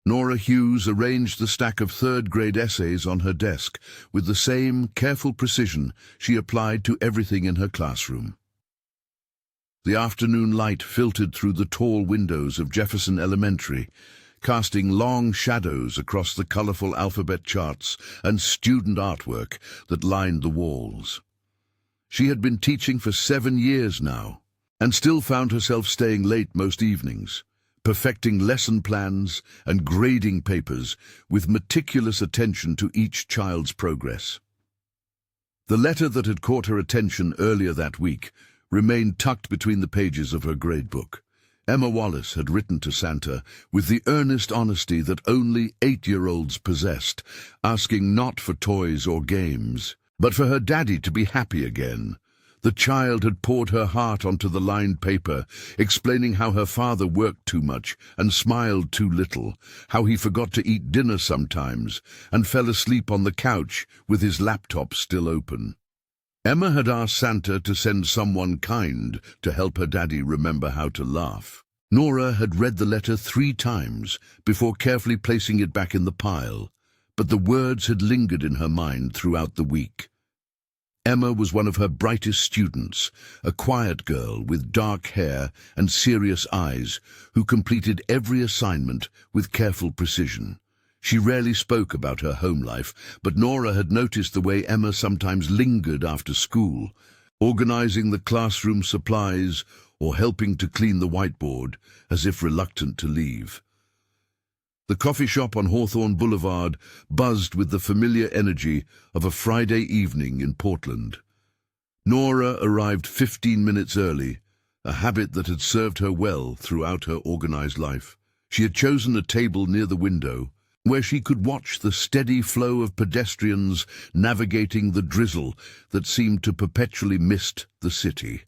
Nora Hughes arranged the stack of third-grade essays on her desk with the same careful precision she applied to everything in her classroom. The afternoon light filtered through the tall windows of Jefferson Elementary, casting long shadows across the colorful alphabet charts and student artwork that lined the walls. She had been teaching for 7 years now, and still found herself staying late most evenings, perfecting lesson plans and grading papers with meticulous attention to each child's progress. The letter that had caught her attention earlier that week remained tucked between the pages of her gradebook. Emma Wallace had written to Santa with the earnest honesty that only 8-year-olds possessed, asking not for toys or games, but for her daddy to be happy again. The child had poured her heart onto the lined paper, explaining how her father worked too much and smiled too little, how he forgot to eat dinner sometimes and fell asleep on the couch with his laptop still open. Emma had asked Santa to send someone kind to help her daddy remember how to laugh. Nora had read the letter 3 times before carefully placing it back in the pile, but the words had lingered in her mind throughout the week. Emma was one of her brightest students, a quiet girl with dark hair and serious eyes who completed every assignment with careful precision. She rarely spoke about her home life, but Nora had noticed the way Emma sometimes lingered after school, organizing the classroom supplies or helping to clean the whiteboard, as if reluctant to leave. The coffee shop on Hawthorne Boulevard buzzed with the familiar energy of a Friday evening in Portland. Nora arrived 15 minutes early, a habit that had served her well throughout her organized life. She had chosen a table near the window, where she could watch the steady flow of pedestrians navigating the drizzle that seemed to perpetually mist the city.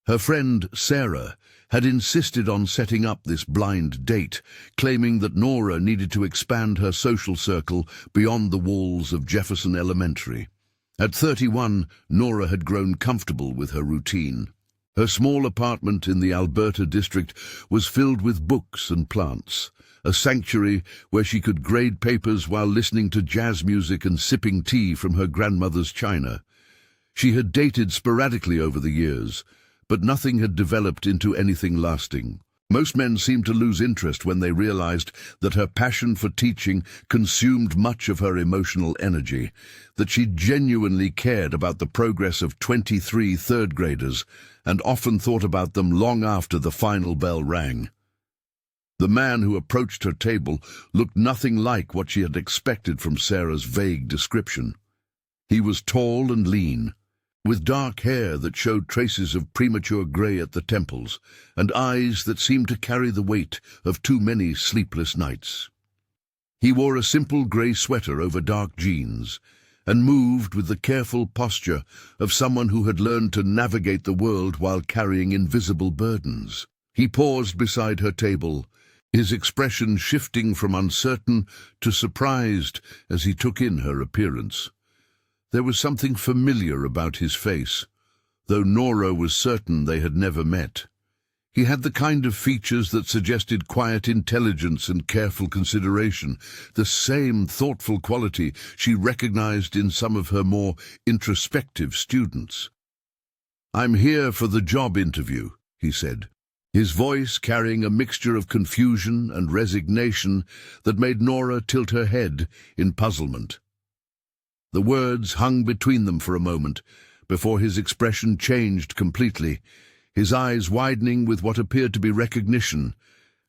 Her friend, Sarah, had insisted on setting up this blind date, claiming that Nora needed to expand her social circle beyond the walls of Jefferson Elementary. At 31, Nora had grown comfortable with her routine. Her small apartment in the Alberta district was filled with books and plants, a sanctuary where she could grade papers while listening to jazz music and sipping tea from her grandmother's china. She had dated sporadically over the years, but nothing had developed into anything lasting. Most men seemed to lose interest when they realized that her passion for teaching consumed much of her emotional energy, that she genuinely cared about the progress of 23 third graders and often thought about them long after the final bell rang. The man who approached her table looked nothing like what she had expected from Sarah's vague description. He was tall and lean, with dark hair that showed traces of premature grey at the temples, and eyes that seemed to carry the weight of too many sleepless nights. He wore a simple grey sweater over dark jeans, and moved with the careful posture of someone who had learned to navigate the world while carrying invisible burdens. He paused beside her table, his expression shifting from uncertain to surprised as he took in her appearance. There was something familiar about his face, though Nora was certain they had never met. He had the kind of features that suggested quiet intelligence and careful consideration, the same thoughtful quality she recognized in some of her more introspective students. "I'm here for the job interview," he said, his voice carrying a mixture of confusion and resignation that made Nora tilt her head in puzzlement. The words hung between them for a moment, before his expression changed completely, his eyes widening with what appeared to be recognition,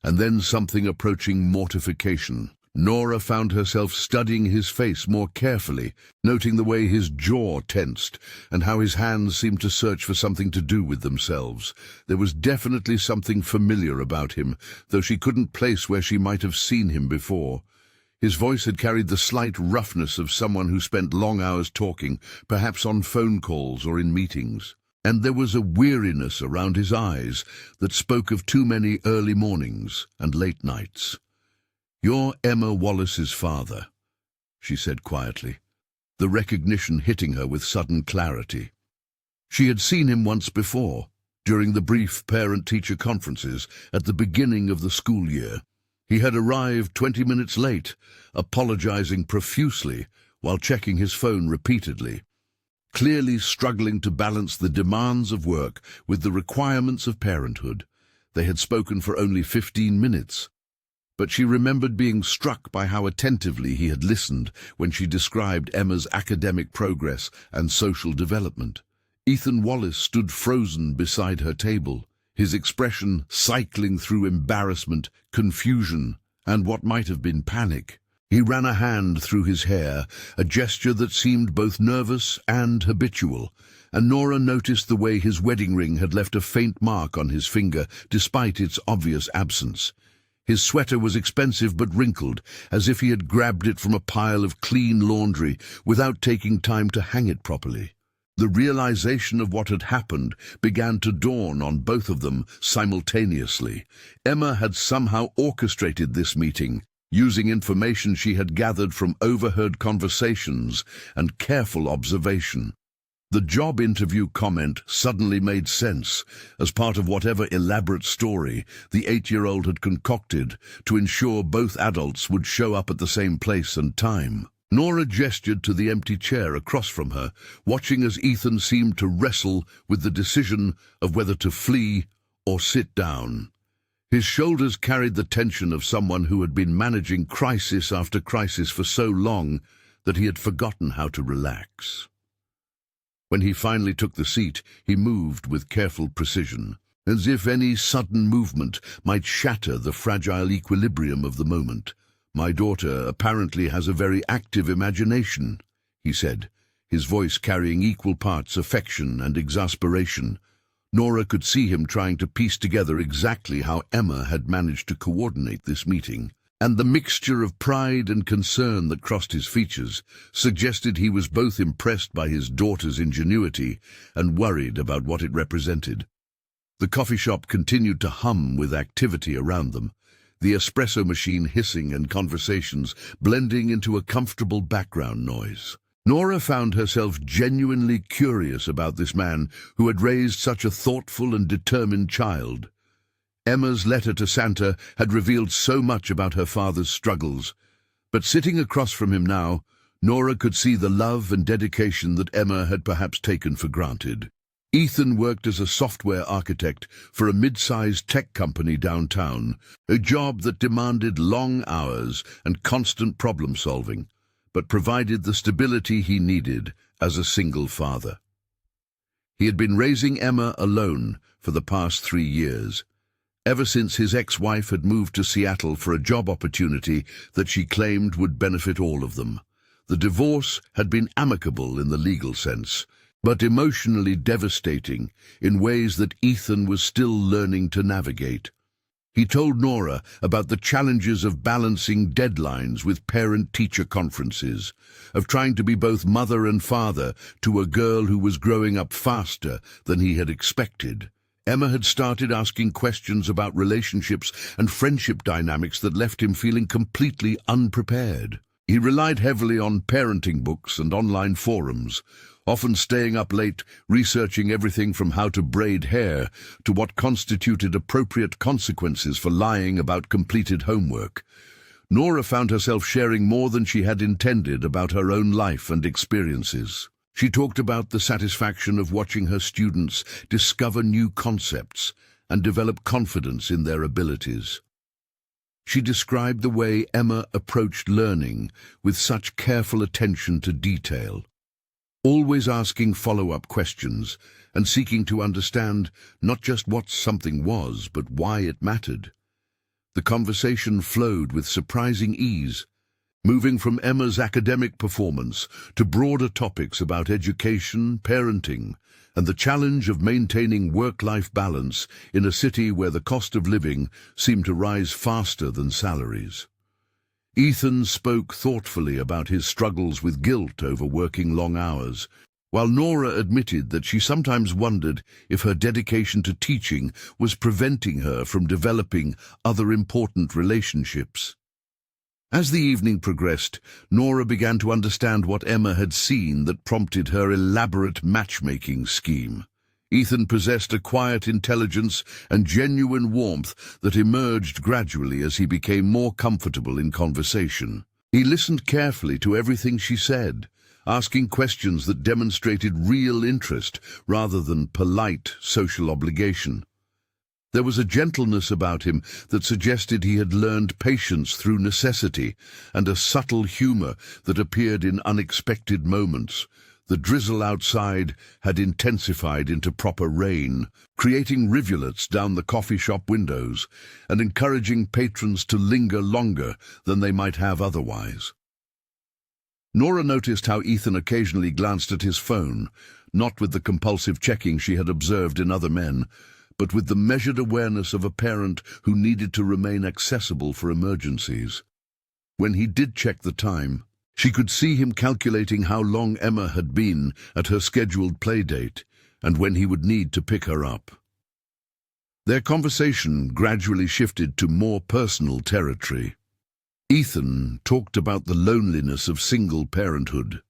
and then something approaching mortification. Nora found herself studying his face more carefully, noting the way his jaw tensed, and how his hands seemed to search for something to do with themselves. There was definitely something familiar about him, though she couldn't place where she might have seen him before. His voice had carried the slight roughness of someone who spent long hours talking, perhaps on phone calls or in meetings. And there was a weariness around his eyes that spoke of too many early mornings and late nights. "You're Emma Wallace's father," she said quietly, the recognition hitting her with sudden clarity. She had seen him once before, during the brief parent-teacher conferences at the beginning of the school year. He had arrived 20 minutes late, apologizing profusely while checking his phone repeatedly, clearly struggling to balance the demands of work with the requirements of parenthood. They had spoken for only 15 minutes, but she remembered being struck by how attentively he had listened when she described Emma's academic progress and social development. Ethan Wallace stood frozen beside her table, his expression cycling through embarrassment, confusion, and what might have been panic. He ran a hand through his hair, a gesture that seemed both nervous and habitual, and Nora noticed the way his wedding ring had left a faint mark on his finger despite its obvious absence. His sweater was expensive but wrinkled, as if he had grabbed it from a pile of clean laundry without taking time to hang it properly. The realization of what had happened began to dawn on both of them simultaneously. Emma had somehow orchestrated this meeting, using information she had gathered from overheard conversations and careful observation. The job interview comment suddenly made sense as part of whatever elaborate story the 8-year-old had concocted to ensure both adults would show up at the same place and time. Nora gestured to the empty chair across from her, watching as Ethan seemed to wrestle with the decision of whether to flee or sit down. His shoulders carried the tension of someone who had been managing crisis after crisis for so long that he had forgotten how to relax. When he finally took the seat, he moved with careful precision, as if any sudden movement might shatter the fragile equilibrium of the moment. "My daughter apparently has a very active imagination," he said, his voice carrying equal parts affection and exasperation. Nora could see him trying to piece together exactly how Emma had managed to coordinate this meeting, and the mixture of pride and concern that crossed his features suggested he was both impressed by his daughter's ingenuity and worried about what it represented. The coffee shop continued to hum with activity around them, the espresso machine hissing and conversations blending into a comfortable background noise. Nora found herself genuinely curious about this man who had raised such a thoughtful and determined child. Emma's letter to Santa had revealed so much about her father's struggles, but sitting across from him now, Nora could see the love and dedication that Emma had perhaps taken for granted. Ethan worked as a software architect for a mid-sized tech company downtown, a job that demanded long hours and constant problem-solving, but provided the stability he needed as a single father. He had been raising Emma alone for the past 3 years, ever since his ex-wife had moved to Seattle for a job opportunity that she claimed would benefit all of them. The divorce had been amicable in the legal sense, but emotionally devastating in ways that Ethan was still learning to navigate. He told Nora about the challenges of balancing deadlines with parent-teacher conferences, of trying to be both mother and father to a girl who was growing up faster than he had expected. Emma had started asking questions about relationships and friendship dynamics that left him feeling completely unprepared. He relied heavily on parenting books and online forums, often staying up late researching everything from how to braid hair to what constituted appropriate consequences for lying about completed homework. Nora found herself sharing more than she had intended about her own life and experiences. She talked about the satisfaction of watching her students discover new concepts and develop confidence in their abilities. She described the way Emma approached learning with such careful attention to detail, always asking follow-up questions and seeking to understand not just what something was, but why it mattered. The conversation flowed with surprising ease, moving from Emma's academic performance to broader topics about education, parenting, and the challenge of maintaining work-life balance in a city where the cost of living seemed to rise faster than salaries. Ethan spoke thoughtfully about his struggles with guilt over working long hours, while Nora admitted that she sometimes wondered if her dedication to teaching was preventing her from developing other important relationships. As the evening progressed, Nora began to understand what Emma had seen that prompted her elaborate matchmaking scheme. Ethan possessed a quiet intelligence and genuine warmth that emerged gradually as he became more comfortable in conversation. He listened carefully to everything she said, asking questions that demonstrated real interest rather than polite social obligation. There was a gentleness about him that suggested he had learned patience through necessity, and a subtle humor that appeared in unexpected moments. The drizzle outside had intensified into proper rain, creating rivulets down the coffee shop windows and encouraging patrons to linger longer than they might have otherwise. Nora noticed how Ethan occasionally glanced at his phone, not with the compulsive checking she had observed in other men, but with the measured awareness of a parent who needed to remain accessible for emergencies. When he did check the time, she could see him calculating how long Emma had been at her scheduled play date and when he would need to pick her up. Their conversation gradually shifted to more personal territory. Ethan talked about the loneliness of single parenthood,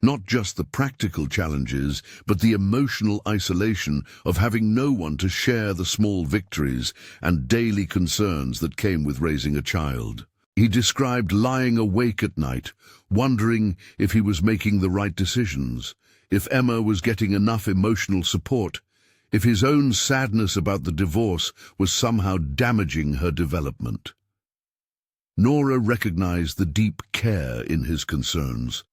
not just the practical challenges, but the emotional isolation of having no one to share the small victories and daily concerns that came with raising a child. He described lying awake at night, wondering if he was making the right decisions, if Emma was getting enough emotional support, if his own sadness about the divorce was somehow damaging her development. Nora recognized the deep care in his concerns,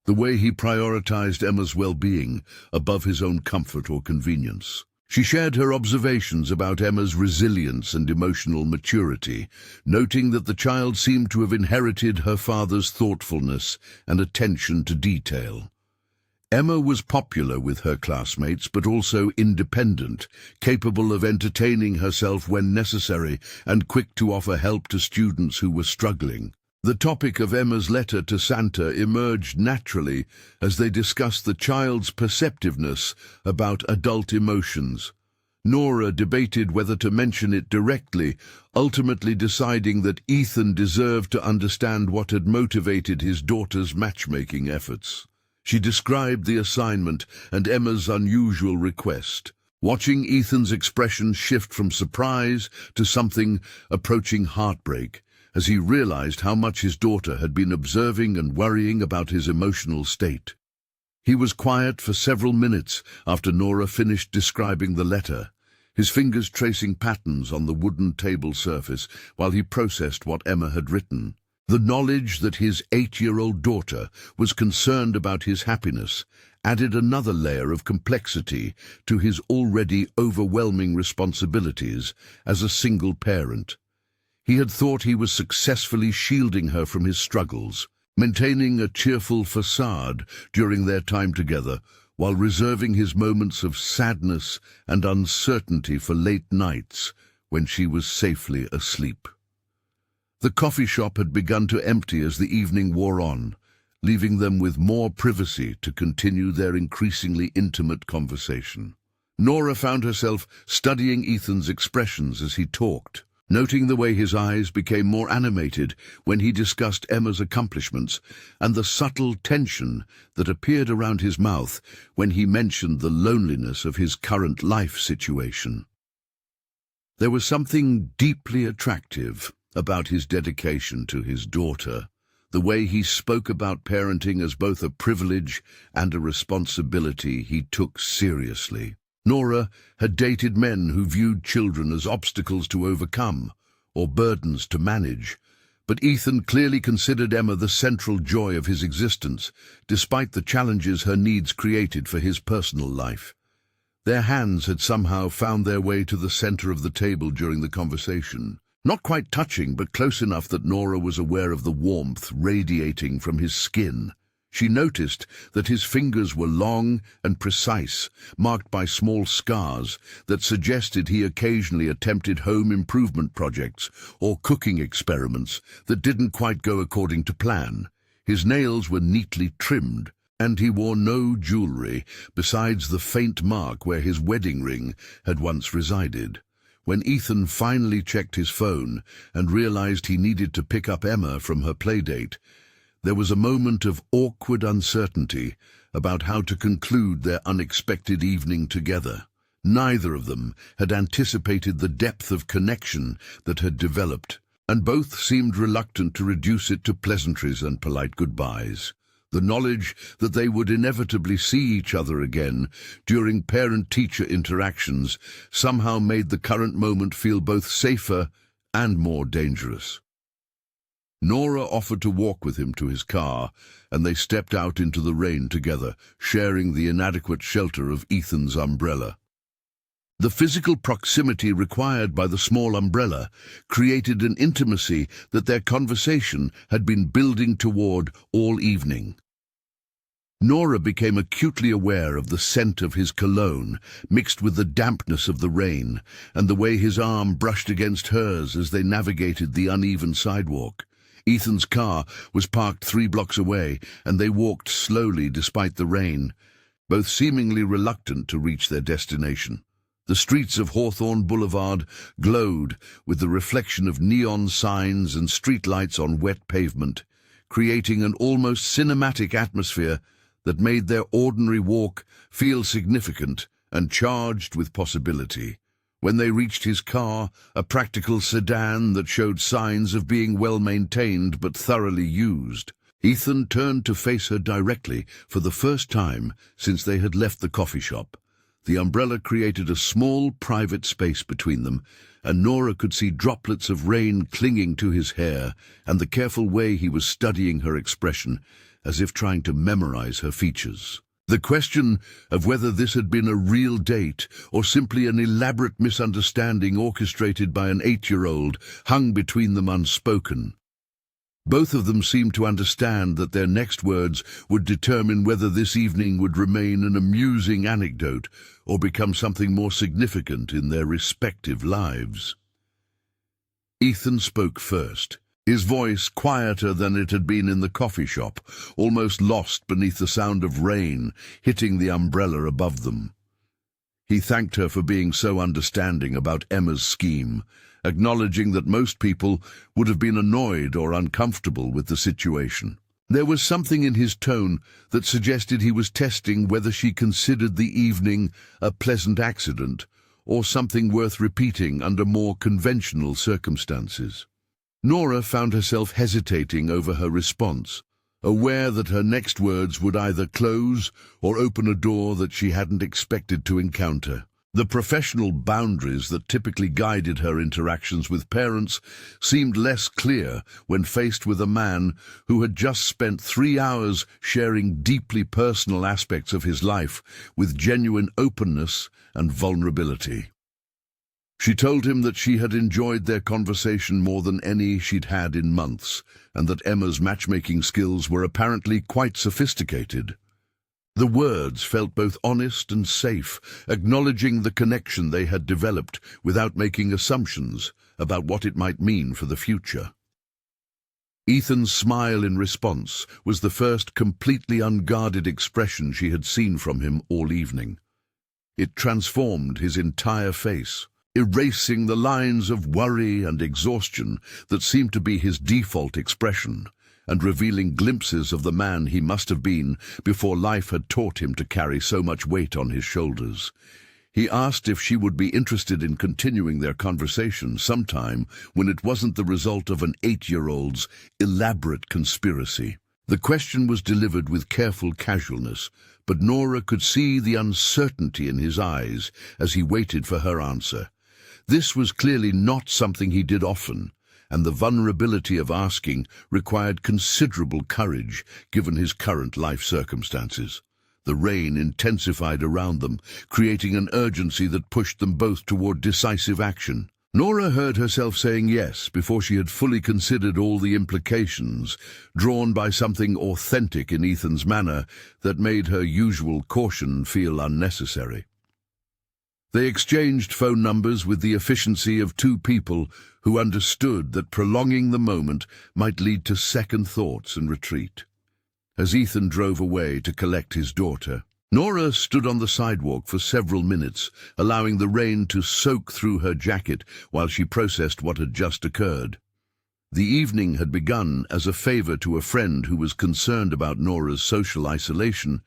the way he prioritized Emma's well-being above his own comfort or convenience. She shared her observations about Emma's resilience and emotional maturity, noting that the child seemed to have inherited her father's thoughtfulness and attention to detail. Emma was popular with her classmates, but also independent, capable of entertaining herself when necessary and quick to offer help to students who were struggling. The topic of Emma's letter to Santa emerged naturally as they discussed the child's perceptiveness about adult emotions. Nora debated whether to mention it directly, ultimately deciding that Ethan deserved to understand what had motivated his daughter's matchmaking efforts. She described the assignment and Emma's unusual request, watching Ethan's expression shift from surprise to something approaching heartbreak, as he realized how much his daughter had been observing and worrying about his emotional state. He was quiet for several minutes after Nora finished describing the letter, his fingers tracing patterns on the wooden table surface while he processed what Emma had written. The knowledge that his 8-year-old daughter was concerned about his happiness added another layer of complexity to his already overwhelming responsibilities as a single parent. He had thought he was successfully shielding her from his struggles, maintaining a cheerful facade during their time together, while reserving his moments of sadness and uncertainty for late nights when she was safely asleep. The coffee shop had begun to empty as the evening wore on, leaving them with more privacy to continue their increasingly intimate conversation. Nora found herself studying Ethan's expressions as he talked, noting the way his eyes became more animated when he discussed Emma's accomplishments and the subtle tension that appeared around his mouth when he mentioned the loneliness of his current life situation. There was something deeply attractive about his dedication to his daughter, the way he spoke about parenting as both a privilege and a responsibility he took seriously. Nora had dated men who viewed children as obstacles to overcome or burdens to manage, but Ethan clearly considered Emma the central joy of his existence, despite the challenges her needs created for his personal life. Their hands had somehow found their way to the center of the table during the conversation. Not quite touching, but close enough that Nora was aware of the warmth radiating from his skin. She noticed that his fingers were long and precise, marked by small scars that suggested he occasionally attempted home improvement projects or cooking experiments that didn't quite go according to plan. His nails were neatly trimmed, and he wore no jewelry besides the faint mark where his wedding ring had once resided. When Ethan finally checked his phone and realized he needed to pick up Emma from her playdate, there was a moment of awkward uncertainty about how to conclude their unexpected evening together. Neither of them had anticipated the depth of connection that had developed, and both seemed reluctant to reduce it to pleasantries and polite goodbyes. The knowledge that they would inevitably see each other again during parent-teacher interactions somehow made the current moment feel both safer and more dangerous. Nora offered to walk with him to his car, and they stepped out into the rain together, sharing the inadequate shelter of Ethan's umbrella. The physical proximity required by the small umbrella created an intimacy that their conversation had been building toward all evening. Nora became acutely aware of the scent of his cologne, mixed with the dampness of the rain, and the way his arm brushed against hers as they navigated the uneven sidewalk. Ethan's car was parked 3 blocks away, and they walked slowly despite the rain, both seemingly reluctant to reach their destination. The streets of Hawthorne Boulevard glowed with the reflection of neon signs and streetlights on wet pavement, creating an almost cinematic atmosphere that made their ordinary walk feel significant and charged with possibility. When they reached his car, a practical sedan that showed signs of being well-maintained but thoroughly used, Ethan turned to face her directly for the first time since they had left the coffee shop. The umbrella created a small, private space between them, and Nora could see droplets of rain clinging to his hair and the careful way he was studying her expression, as if trying to memorize her features. The question of whether this had been a real date or simply an elaborate misunderstanding orchestrated by an 8-year-old hung between them unspoken. Both of them seemed to understand that their next words would determine whether this evening would remain an amusing anecdote or become something more significant in their respective lives. Ethan spoke first, his voice quieter than it had been in the coffee shop, almost lost beneath the sound of rain hitting the umbrella above them. He thanked her for being so understanding about Emma's scheme, acknowledging that most people would have been annoyed or uncomfortable with the situation. There was something in his tone that suggested he was testing whether she considered the evening a pleasant accident or something worth repeating under more conventional circumstances. Nora found herself hesitating over her response, aware that her next words would either close or open a door that she hadn't expected to encounter. The professional boundaries that typically guided her interactions with parents seemed less clear when faced with a man who had just spent 3 hours sharing deeply personal aspects of his life with genuine openness and vulnerability. She told him that she had enjoyed their conversation more than any she'd had in months, and that Emma's matchmaking skills were apparently quite sophisticated. The words felt both honest and safe, acknowledging the connection they had developed without making assumptions about what it might mean for the future. Ethan's smile in response was the first completely unguarded expression she had seen from him all evening. It transformed his entire face, erasing the lines of worry and exhaustion that seemed to be his default expression, and revealing glimpses of the man he must have been before life had taught him to carry so much weight on his shoulders. He asked if she would be interested in continuing their conversation sometime when it wasn't the result of an 8-year-old's elaborate conspiracy. The question was delivered with careful casualness, but Nora could see the uncertainty in his eyes as he waited for her answer. This was clearly not something he did often, and the vulnerability of asking required considerable courage given his current life circumstances. The rain intensified around them, creating an urgency that pushed them both toward decisive action. Nora heard herself saying yes before she had fully considered all the implications, drawn by something authentic in Ethan's manner that made her usual caution feel unnecessary. They exchanged phone numbers with the efficiency of two people who understood that prolonging the moment might lead to second thoughts and retreat. As Ethan drove away to collect his daughter, Nora stood on the sidewalk for several minutes, allowing the rain to soak through her jacket while she processed what had just occurred. The evening had begun as a favor to a friend who was concerned about Nora's social isolation,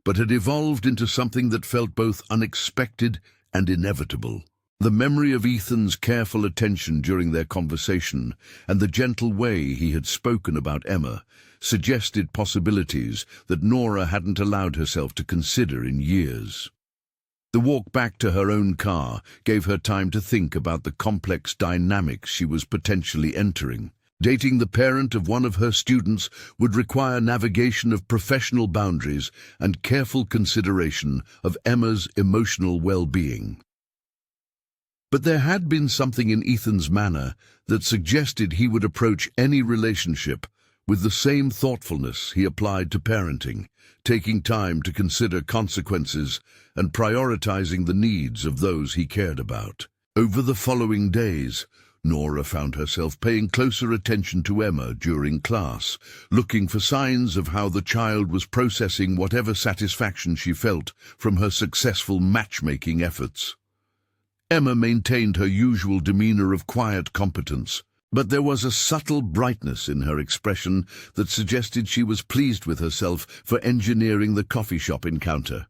but had evolved into something that felt both unexpected and inevitable. The memory of Ethan's careful attention during their conversation and the gentle way he had spoken about Emma suggested possibilities that Nora hadn't allowed herself to consider in years. The walk back to her own car gave her time to think about the complex dynamics she was potentially entering. Dating the parent of one of her students would require navigation of professional boundaries and careful consideration of Emma's emotional well-being. But there had been something in Ethan's manner that suggested he would approach any relationship with the same thoughtfulness he applied to parenting, taking time to consider consequences and prioritizing the needs of those he cared about. Over the following days, Nora found herself paying closer attention to Emma during class, looking for signs of how the child was processing whatever satisfaction she felt from her successful matchmaking efforts. Emma maintained her usual demeanor of quiet competence, but there was a subtle brightness in her expression that suggested she was pleased with herself for engineering the coffee shop encounter.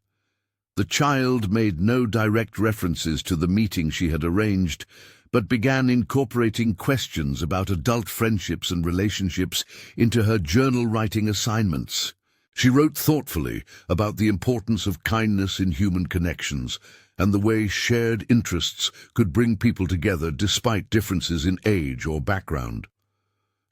The child made no direct references to the meeting she had arranged, but began incorporating questions about adult friendships and relationships into her journal-writing assignments. She wrote thoughtfully about the importance of kindness in human connections and the way shared interests could bring people together despite differences in age or background.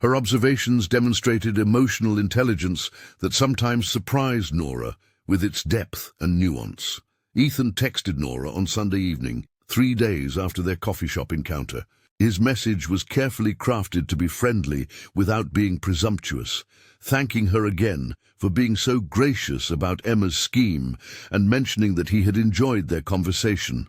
Her observations demonstrated emotional intelligence that sometimes surprised Nora with its depth and nuance. Ethan texted Nora on Sunday evening, 3 days after their coffee shop encounter. His message was carefully crafted to be friendly without being presumptuous, thanking her again for being so gracious about Emma's scheme and mentioning that he had enjoyed their conversation.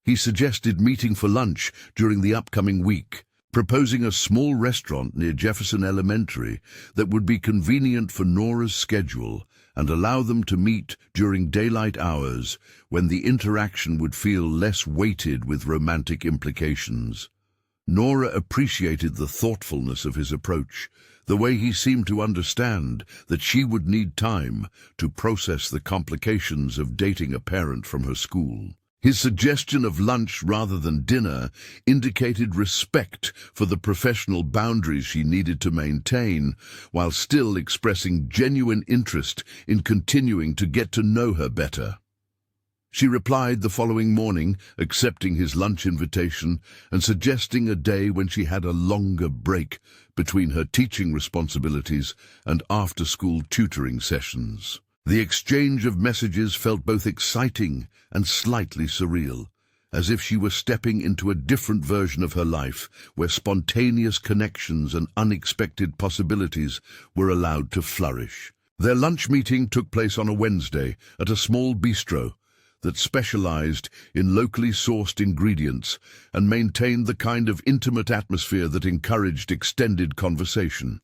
He suggested meeting for lunch during the upcoming week, proposing a small restaurant near Jefferson Elementary that would be convenient for Nora's schedule and allow them to meet during daylight hours when the interaction would feel less weighted with romantic implications. Nora appreciated the thoughtfulness of his approach, the way he seemed to understand that she would need time to process the complications of dating a parent from her school. His suggestion of lunch rather than dinner indicated respect for the professional boundaries she needed to maintain, while still expressing genuine interest in continuing to get to know her better. She replied the following morning, accepting his lunch invitation and suggesting a day when she had a longer break between her teaching responsibilities and after-school tutoring sessions. The exchange of messages felt both exciting and slightly surreal, as if she were stepping into a different version of her life where spontaneous connections and unexpected possibilities were allowed to flourish. Their lunch meeting took place on a Wednesday at a small bistro that specialized in locally sourced ingredients and maintained the kind of intimate atmosphere that encouraged extended conversation.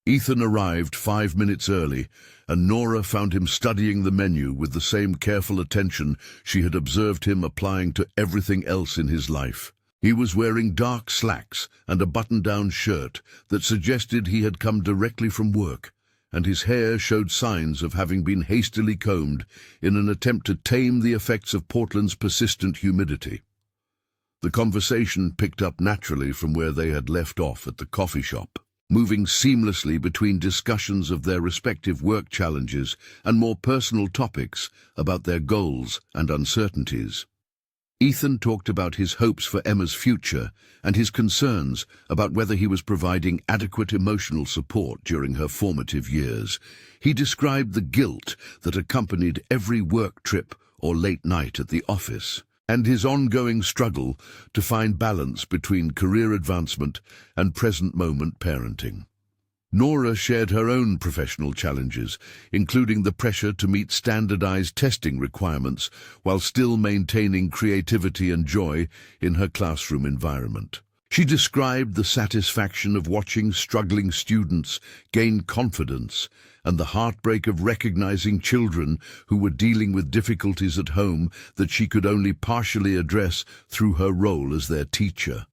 Ethan arrived 5 minutes early, and Nora found him studying the menu with the same careful attention she had observed him applying to everything else in his life. He was wearing dark slacks and a button-down shirt that suggested he had come directly from work, and his hair showed signs of having been hastily combed in an attempt to tame the effects of Portland's persistent humidity. The conversation picked up naturally from where they had left off at the coffee shop, moving seamlessly between discussions of their respective work challenges and more personal topics about their goals and uncertainties. Ethan talked about his hopes for Emma's future and his concerns about whether he was providing adequate emotional support during her formative years. He described the guilt that accompanied every work trip or late night at the office, and his ongoing struggle to find balance between career advancement and present-moment parenting. Nora shared her own professional challenges, including the pressure to meet standardized testing requirements while still maintaining creativity and joy in her classroom environment. She described the satisfaction of watching struggling students gain confidence and the heartbreak of recognizing children who were dealing with difficulties at home that she could only partially address through her role as their teacher.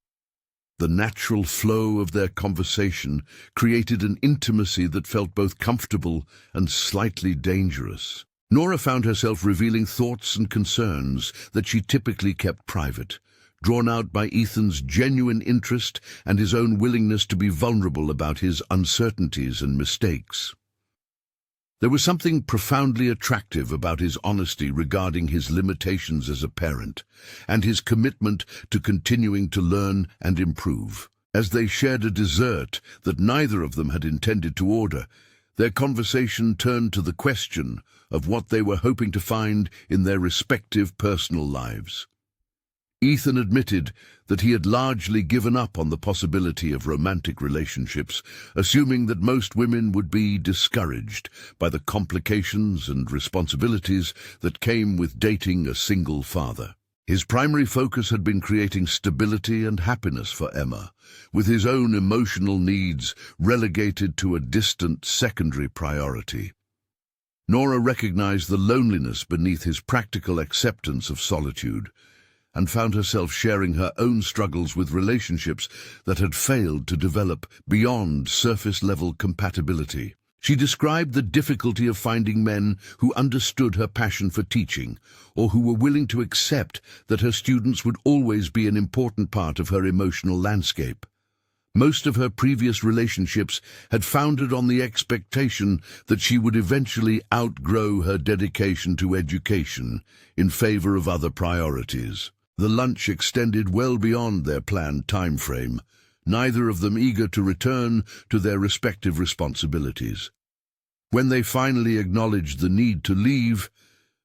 The natural flow of their conversation created an intimacy that felt both comfortable and slightly dangerous. Nora found herself revealing thoughts and concerns that she typically kept private, drawn out by Ethan's genuine interest and his own willingness to be vulnerable about his uncertainties and mistakes. There was something profoundly attractive about his honesty regarding his limitations as a parent, and his commitment to continuing to learn and improve. As they shared a dessert that neither of them had intended to order, their conversation turned to the question of what they were hoping to find in their respective personal lives. Ethan admitted that he had largely given up on the possibility of romantic relationships, assuming that most women would be discouraged by the complications and responsibilities that came with dating a single father. His primary focus had been creating stability and happiness for Emma, with his own emotional needs relegated to a distant secondary priority. Nora recognized the loneliness beneath his practical acceptance of solitude, and found herself sharing her own struggles with relationships that had failed to develop beyond surface-level compatibility. She described the difficulty of finding men who understood her passion for teaching, or who were willing to accept that her students would always be an important part of her emotional landscape. Most of her previous relationships had founded on the expectation that she would eventually outgrow her dedication to education in favor of other priorities. The lunch extended well beyond their planned time frame, neither of them eager to return to their respective responsibilities. When they finally acknowledged the need to leave,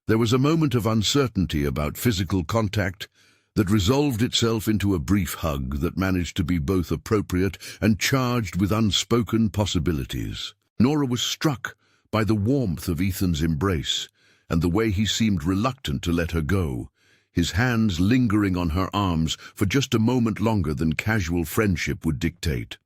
there was a moment of uncertainty about physical contact that resolved itself into a brief hug that managed to be both appropriate and charged with unspoken possibilities. Nora was struck by the warmth of Ethan's embrace and the way he seemed reluctant to let her go, his hands lingering on her arms for just a moment longer than casual friendship would dictate.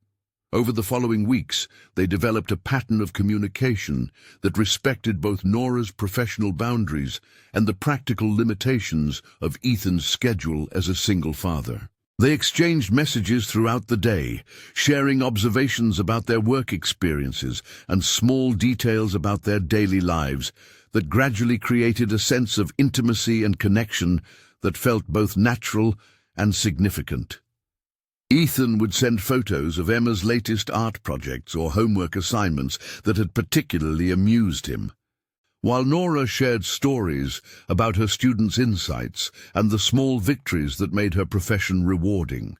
Over the following weeks, they developed a pattern of communication that respected both Nora's professional boundaries and the practical limitations of Ethan's schedule as a single father. They exchanged messages throughout the day, sharing observations about their work experiences and small details about their daily lives that gradually created a sense of intimacy and connection that felt both natural and significant. Ethan would send photos of Emma's latest art projects or homework assignments that had particularly amused him, while Nora shared stories about her students' insights and the small victories that made her profession rewarding.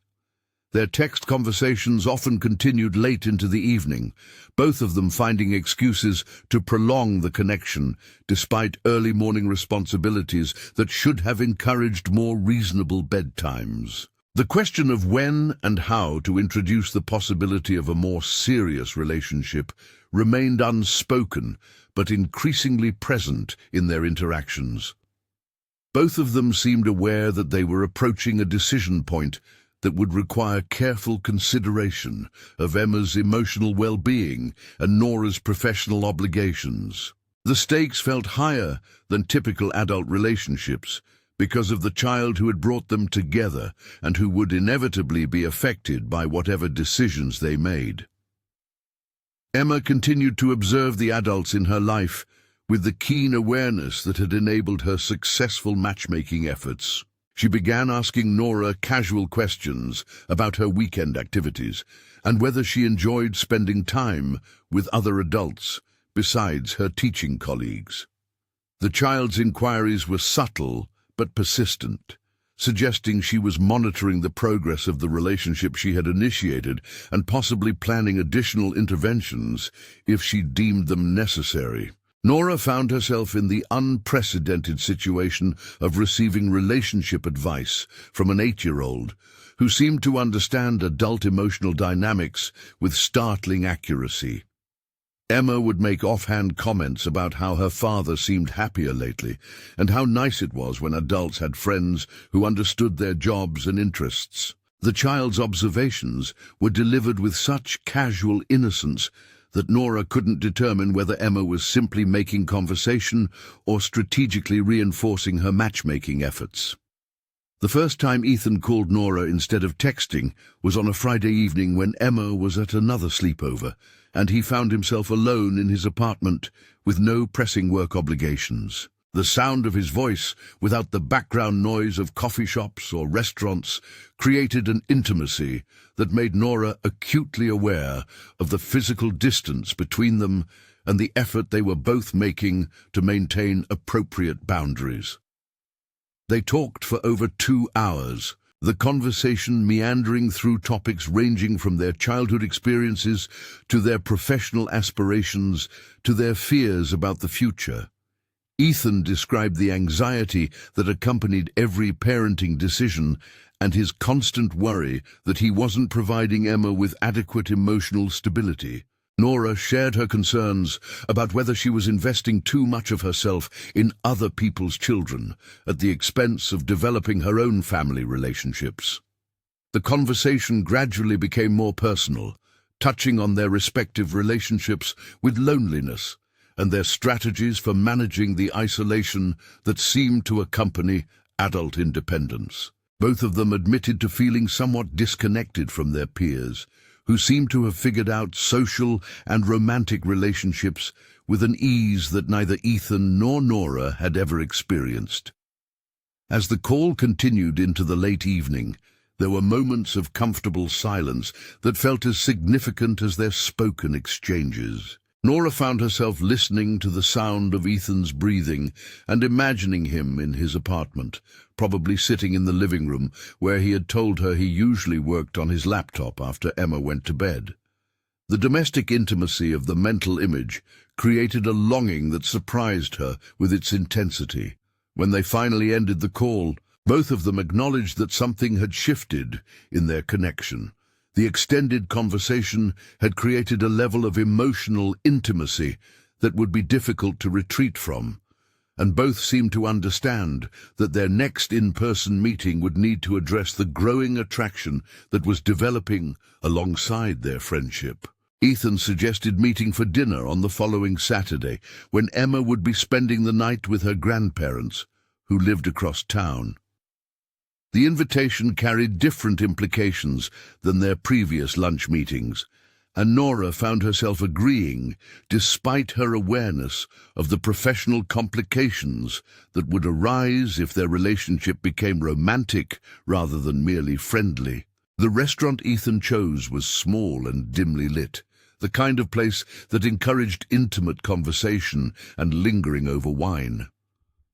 Their text conversations often continued late into the evening, both of them finding excuses to prolong the connection despite early morning responsibilities that should have encouraged more reasonable bedtimes. The question of when and how to introduce the possibility of a more serious relationship remained unspoken but increasingly present in their interactions. Both of them seemed aware that they were approaching a decision point that would require careful consideration of Emma's emotional well-being and Nora's professional obligations. The stakes felt higher than typical adult relationships because of the child who had brought them together and who would inevitably be affected by whatever decisions they made. Emma continued to observe the adults in her life with the keen awareness that had enabled her successful matchmaking efforts. She began asking Nora casual questions about her weekend activities and whether she enjoyed spending time with other adults besides her teaching colleagues. The child's inquiries were subtle but persistent, suggesting she was monitoring the progress of the relationship she had initiated and possibly planning additional interventions if she deemed them necessary. Nora found herself in the unprecedented situation of receiving relationship advice from an 8-year-old who seemed to understand adult emotional dynamics with startling accuracy. Emma would make offhand comments about how her father seemed happier lately and how nice it was when adults had friends who understood their jobs and interests. The child's observations were delivered with such casual innocence that Nora couldn't determine whether Emma was simply making conversation or strategically reinforcing her matchmaking efforts. The first time Ethan called Nora instead of texting was on a Friday evening when Emma was at another sleepover, and he found himself alone in his apartment with no pressing work obligations. The sound of his voice, without the background noise of coffee shops or restaurants, created an intimacy that made Nora acutely aware of the physical distance between them and the effort they were both making to maintain appropriate boundaries. They talked for over 2 hours, the conversation meandering through topics ranging from their childhood experiences to their professional aspirations to their fears about the future. Ethan described the anxiety that accompanied every parenting decision and his constant worry that he wasn't providing Emma with adequate emotional stability. Nora shared her concerns about whether she was investing too much of herself in other people's children at the expense of developing her own family relationships. The conversation gradually became more personal, touching on their respective relationships with loneliness and their strategies for managing the isolation that seemed to accompany adult independence. Both of them admitted to feeling somewhat disconnected from their peers, who seemed to have figured out social and romantic relationships with an ease that neither Ethan nor Nora had ever experienced. As the call continued into the late evening, there were moments of comfortable silence that felt as significant as their spoken exchanges. Nora found herself listening to the sound of Ethan's breathing and imagining him in his apartment, probably sitting in the living room where he had told her he usually worked on his laptop after Emma went to bed. The domestic intimacy of the mental image created a longing that surprised her with its intensity. When they finally ended the call, both of them acknowledged that something had shifted in their connection. The extended conversation had created a level of emotional intimacy that would be difficult to retreat from, and both seemed to understand that their next in-person meeting would need to address the growing attraction that was developing alongside their friendship. Ethan suggested meeting for dinner on the following Saturday, when Emma would be spending the night with her grandparents, who lived across town. The invitation carried different implications than their previous lunch meetings, and Nora found herself agreeing despite her awareness of the professional complications that would arise if their relationship became romantic rather than merely friendly. The restaurant Ethan chose was small and dimly lit, the kind of place that encouraged intimate conversation and lingering over wine.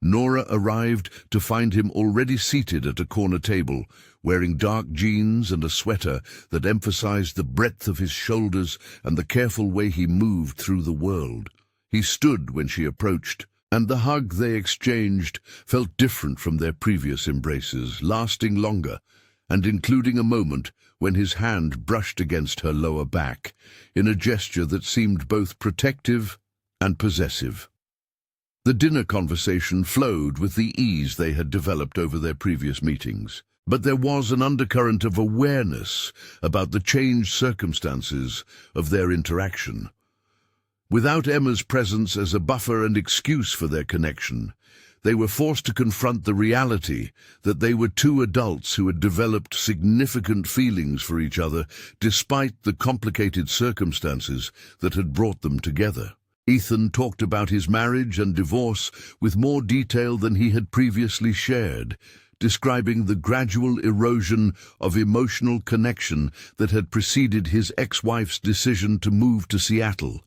Nora arrived to find him already seated at a corner table, wearing dark jeans and a sweater that emphasized the breadth of his shoulders and the careful way he moved through the world. He stood when she approached, and the hug they exchanged felt different from their previous embraces, lasting longer, and including a moment when his hand brushed against her lower back, in a gesture that seemed both protective and possessive. The dinner conversation flowed with the ease they had developed over their previous meetings, but there was an undercurrent of awareness about the changed circumstances of their interaction. Without Emma's presence as a buffer and excuse for their connection, they were forced to confront the reality that they were two adults who had developed significant feelings for each other despite the complicated circumstances that had brought them together. Ethan talked about his marriage and divorce with more detail than he had previously shared, describing the gradual erosion of emotional connection that had preceded his ex-wife's decision to move to Seattle.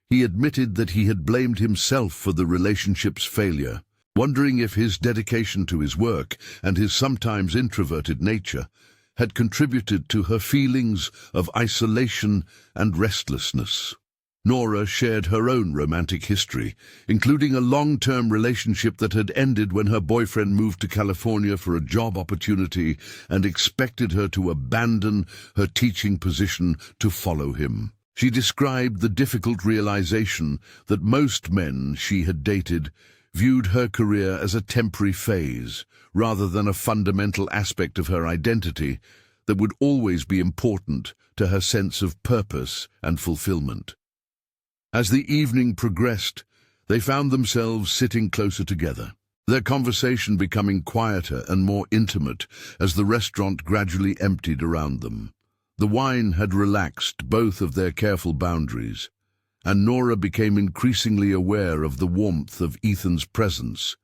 He admitted that he had blamed himself for the relationship's failure, wondering if his dedication to his work and his sometimes introverted nature had contributed to her feelings of isolation and restlessness. Nora shared her own romantic history, including a long-term relationship that had ended when her boyfriend moved to California for a job opportunity and expected her to abandon her teaching position to follow him. She described the difficult realization that most men she had dated viewed her career as a temporary phase, rather than a fundamental aspect of her identity that would always be important to her sense of purpose and fulfillment. As the evening progressed, they found themselves sitting closer together, their conversation becoming quieter and more intimate as the restaurant gradually emptied around them. The wine had relaxed both of their careful boundaries, and Nora became increasingly aware of the warmth of Ethan's presence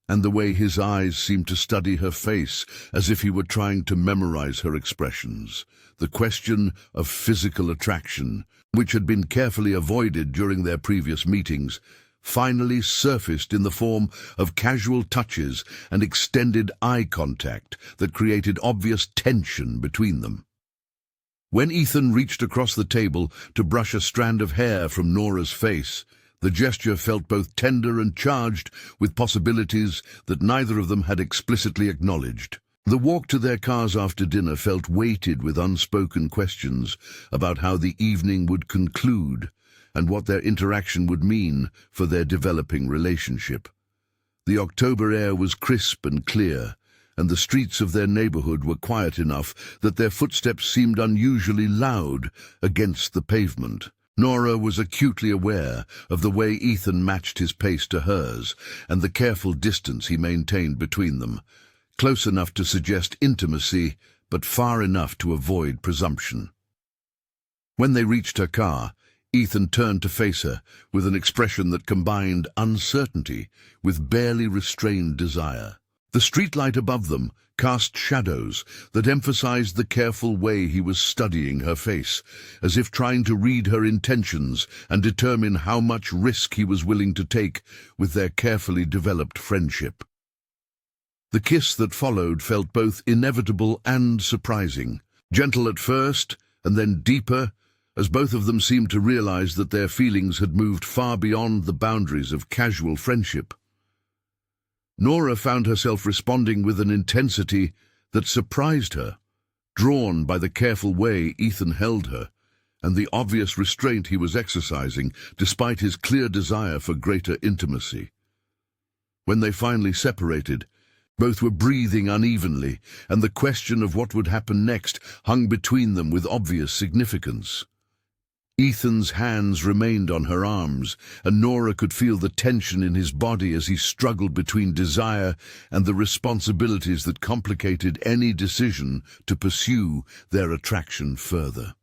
and the way his eyes seemed to study her face as if he were trying to memorize her expressions. The question of physical attraction, which had been carefully avoided during their previous meetings, finally surfaced in the form of casual touches and extended eye contact that created obvious tension between them. When Ethan reached across the table to brush a strand of hair from Nora's face, the gesture felt both tender and charged with possibilities that neither of them had explicitly acknowledged. The walk to their cars after dinner felt weighted with unspoken questions about how the evening would conclude and what their interaction would mean for their developing relationship. The October air was crisp and clear, and the streets of their neighborhood were quiet enough that their footsteps seemed unusually loud against the pavement. Nora was acutely aware of the way Ethan matched his pace to hers and the careful distance he maintained between them, close enough to suggest intimacy, but far enough to avoid presumption. When they reached her car, Ethan turned to face her with an expression that combined uncertainty with barely restrained desire. The streetlight above them cast shadows that emphasized the careful way he was studying her face, as if trying to read her intentions and determine how much risk he was willing to take with their carefully developed friendship. The kiss that followed felt both inevitable and surprising, gentle at first and then deeper, as both of them seemed to realize that their feelings had moved far beyond the boundaries of casual friendship. Nora found herself responding with an intensity that surprised her, drawn by the careful way Ethan held her and the obvious restraint he was exercising despite his clear desire for greater intimacy. When they finally separated, both were breathing unevenly, and the question of what would happen next hung between them with obvious significance. Ethan's hands remained on her arms, and Nora could feel the tension in his body as he struggled between desire and the responsibilities that complicated any decision to pursue their attraction further.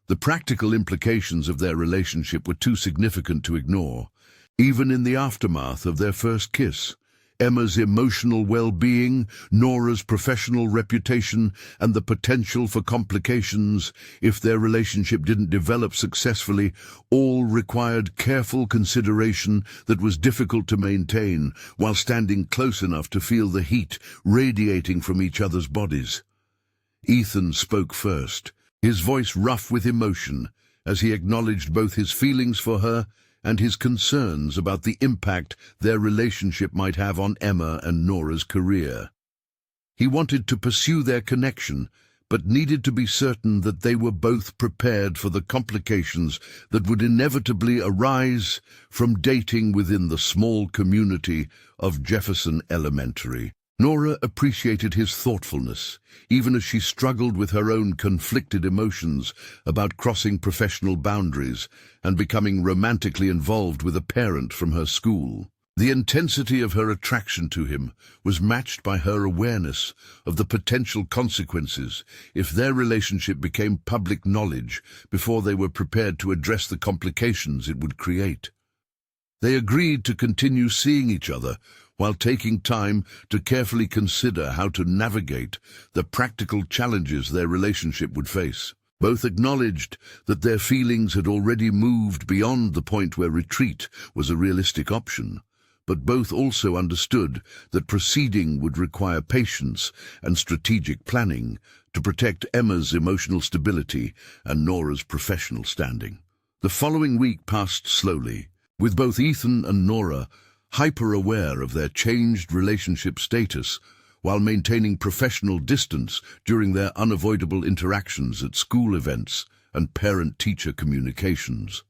The practical implications of their relationship were too significant to ignore. Even in the aftermath of their first kiss, Emma's emotional well-being, Nora's professional reputation, and the potential for complications if their relationship didn't develop successfully all required careful consideration that was difficult to maintain while standing close enough to feel the heat radiating from each other's bodies. Ethan spoke first, his voice rough with emotion, as he acknowledged both his feelings for her and his concerns about the impact their relationship might have on Emma and Nora's career. He wanted to pursue their connection, but needed to be certain that they were both prepared for the complications that would inevitably arise from dating within the small community of Jefferson Elementary. Nora appreciated his thoughtfulness, even as she struggled with her own conflicted emotions about crossing professional boundaries and becoming romantically involved with a parent from her school. The intensity of her attraction to him was matched by her awareness of the potential consequences if their relationship became public knowledge before they were prepared to address the complications it would create. They agreed to continue seeing each other while taking time to carefully consider how to navigate the practical challenges their relationship would face. Both acknowledged that their feelings had already moved beyond the point where retreat was a realistic option, but both also understood that proceeding would require patience and strategic planning to protect Emma's emotional stability and Nora's professional standing. The following week passed slowly, with both Ethan and Nora hyper-aware of their changed relationship status while maintaining professional distance during their unavoidable interactions at school events and parent-teacher communications.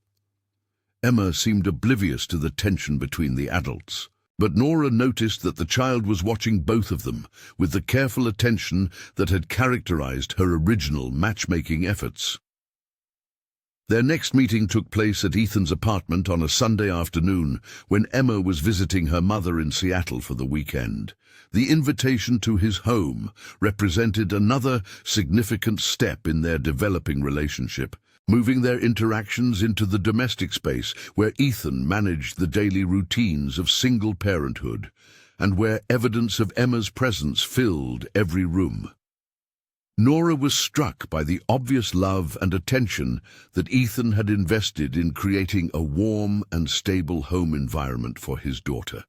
Emma seemed oblivious to the tension between the adults, but Nora noticed that the child was watching both of them with the careful attention that had characterized her original matchmaking efforts. Their next meeting took place at Ethan's apartment on a Sunday afternoon when Emma was visiting her mother in Seattle for the weekend. The invitation to his home represented another significant step in their developing relationship, moving their interactions into the domestic space where Ethan managed the daily routines of single parenthood and where evidence of Emma's presence filled every room. Nora was struck by the obvious love and attention that Ethan had invested in creating a warm and stable home environment for his daughter.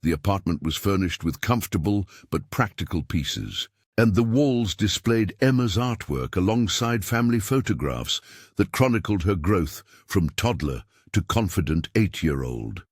The apartment was furnished with comfortable but practical pieces, and the walls displayed Emma's artwork alongside family photographs that chronicled her growth from toddler to confident 8-year-old.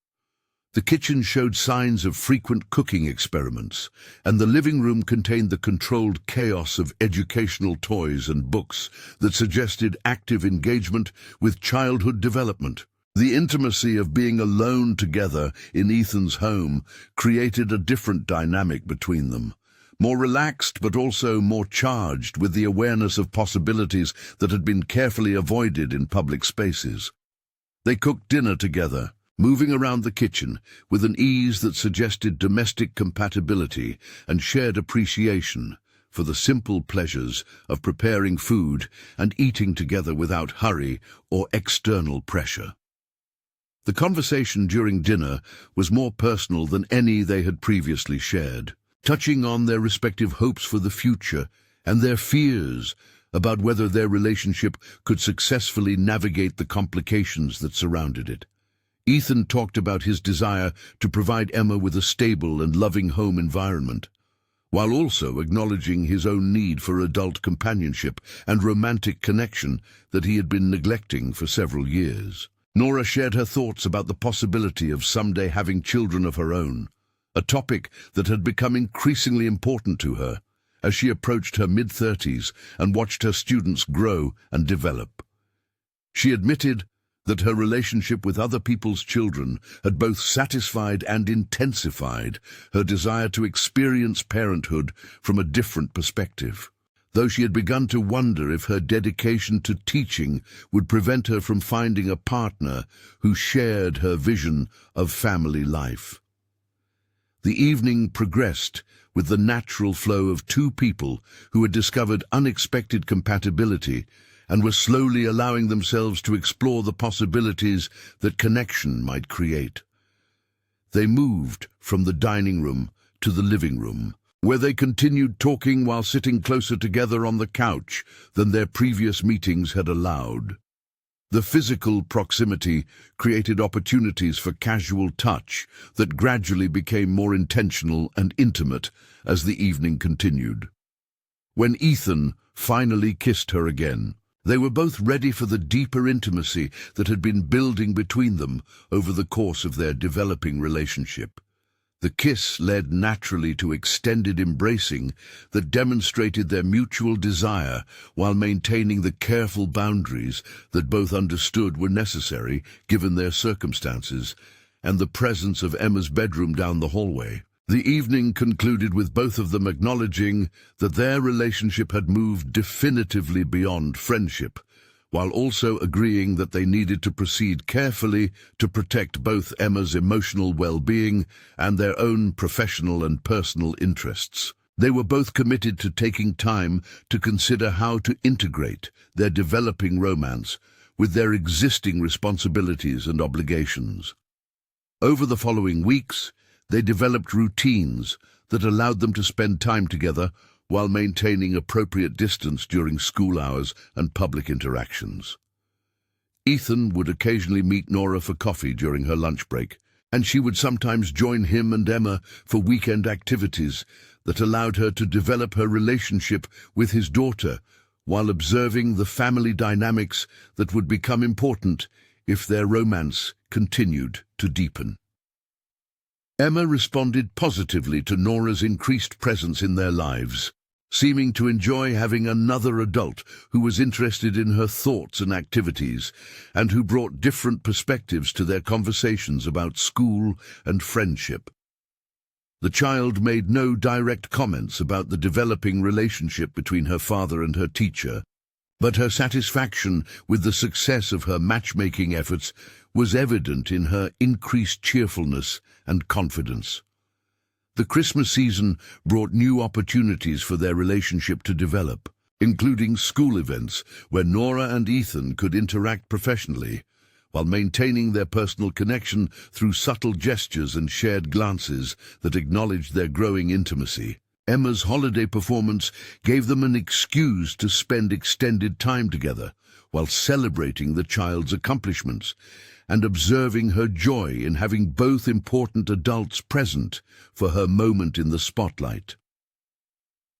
The kitchen showed signs of frequent cooking experiments, and the living room contained the controlled chaos of educational toys and books that suggested active engagement with childhood development. The intimacy of being alone together in Ethan's home created a different dynamic between them, more relaxed but also more charged with the awareness of possibilities that had been carefully avoided in public spaces. They cooked dinner together, moving around the kitchen with an ease that suggested domestic compatibility and shared appreciation for the simple pleasures of preparing food and eating together without hurry or external pressure. The conversation during dinner was more personal than any they had previously shared, touching on their respective hopes for the future and their fears about whether their relationship could successfully navigate the complications that surrounded it. Ethan talked about his desire to provide Emma with a stable and loving home environment, while also acknowledging his own need for adult companionship and romantic connection that he had been neglecting for several years. Nora shared her thoughts about the possibility of someday having children of her own, a topic that had become increasingly important to her as she approached her mid-30s and watched her students grow and develop. She admitted that her relationship with other people's children had both satisfied and intensified her desire to experience parenthood from a different perspective, though she had begun to wonder if her dedication to teaching would prevent her from finding a partner who shared her vision of family life. The evening progressed with the natural flow of two people who had discovered unexpected compatibility and were slowly allowing themselves to explore the possibilities that connection might create. They moved from the dining room to the living room, where they continued talking while sitting closer together on the couch than their previous meetings had allowed. The physical proximity created opportunities for casual touch that gradually became more intentional and intimate as the evening continued. When Ethan finally kissed her again, they were both ready for the deeper intimacy that had been building between them over the course of their developing relationship. The kiss led naturally to extended embracing that demonstrated their mutual desire while maintaining the careful boundaries that both understood were necessary given their circumstances and the presence of Emma's bedroom down the hallway. The evening concluded with both of them acknowledging that their relationship had moved definitively beyond friendship, while also agreeing that they needed to proceed carefully to protect both Emma's emotional well-being and their own professional and personal interests. They were both committed to taking time to consider how to integrate their developing romance with their existing responsibilities and obligations. Over the following weeks, they developed routines that allowed them to spend time together while maintaining appropriate distance during school hours and public interactions. Ethan would occasionally meet Nora for coffee during her lunch break, and she would sometimes join him and Emma for weekend activities that allowed her to develop her relationship with his daughter while observing the family dynamics that would become important if their romance continued to deepen. Emma responded positively to Nora's increased presence in their lives, seeming to enjoy having another adult who was interested in her thoughts and activities, and who brought different perspectives to their conversations about school and friendship. The child made no direct comments about the developing relationship between her father and her teacher, But her satisfaction with the success of her matchmaking efforts was evident in her increased cheerfulness and confidence. The Christmas season brought new opportunities for their relationship to develop, including school events where Nora and Ethan could interact professionally, while maintaining their personal connection through subtle gestures and shared glances that acknowledged their growing intimacy. Emma's holiday performance gave them an excuse to spend extended time together, while celebrating the child's accomplishments and observing her joy in having both important adults present for her moment in the spotlight.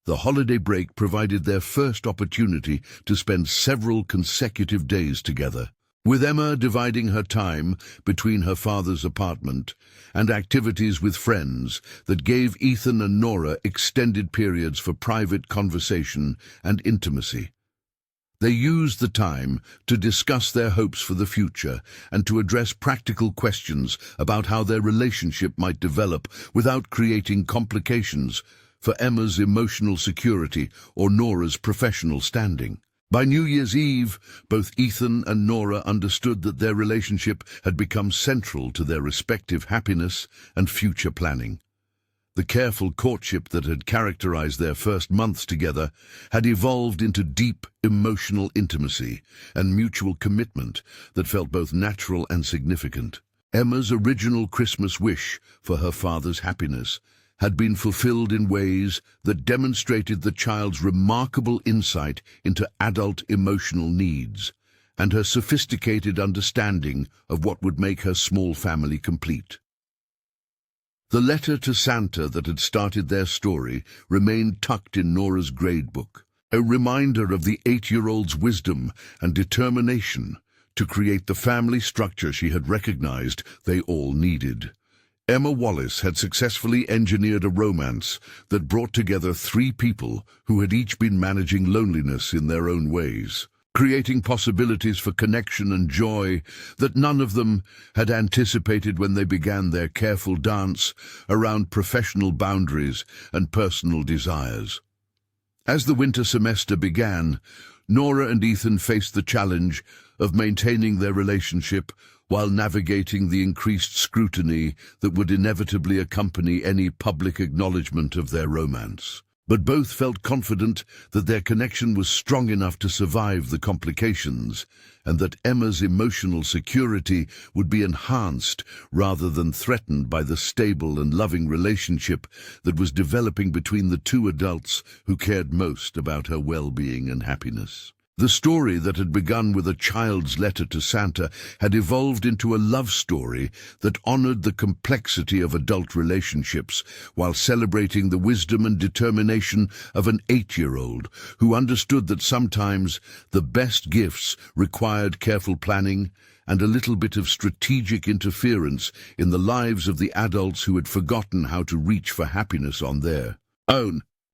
The holiday break provided their first opportunity to spend several consecutive days together, with Emma dividing her time between her father's apartment and activities with friends that gave Ethan and Nora extended periods for private conversation and intimacy. They used the time to discuss their hopes for the future and to address practical questions about how their relationship might develop without creating complications for Emma's emotional security or Nora's professional standing. By New Year's Eve, both Ethan and Nora understood that their relationship had become central to their respective happiness and future planning. The careful courtship that had characterized their first months together had evolved into deep emotional intimacy and mutual commitment that felt both natural and significant. Emma's original Christmas wish for her father's happiness had been fulfilled in ways that demonstrated the child's remarkable insight into adult emotional needs and her sophisticated understanding of what would make her small family complete. The letter to Santa that had started their story remained tucked in Nora's gradebook, a reminder of the 8-year-old's wisdom and determination to create the family structure she had recognized they all needed. Emma Wallace had successfully engineered a romance that brought together 3 people who had each been managing loneliness in their own ways, creating possibilities for connection and joy that none of them had anticipated when they began their careful dance around professional boundaries and personal desires. As the winter semester began, Nora and Ethan faced the challenge of maintaining their relationship while navigating the increased scrutiny that would inevitably accompany any public acknowledgement of their romance. But both felt confident that their connection was strong enough to survive the complications, and that Emma's emotional security would be enhanced rather than threatened by the stable and loving relationship that was developing between the 2 adults who cared most about her well-being and happiness. The story that had begun with a child's letter to Santa had evolved into a love story that honored the complexity of adult relationships while celebrating the wisdom and determination of an 8-year-old who understood that sometimes the best gifts required careful planning and a little bit of strategic interference in the lives of the adults who had forgotten how to reach for happiness on their own.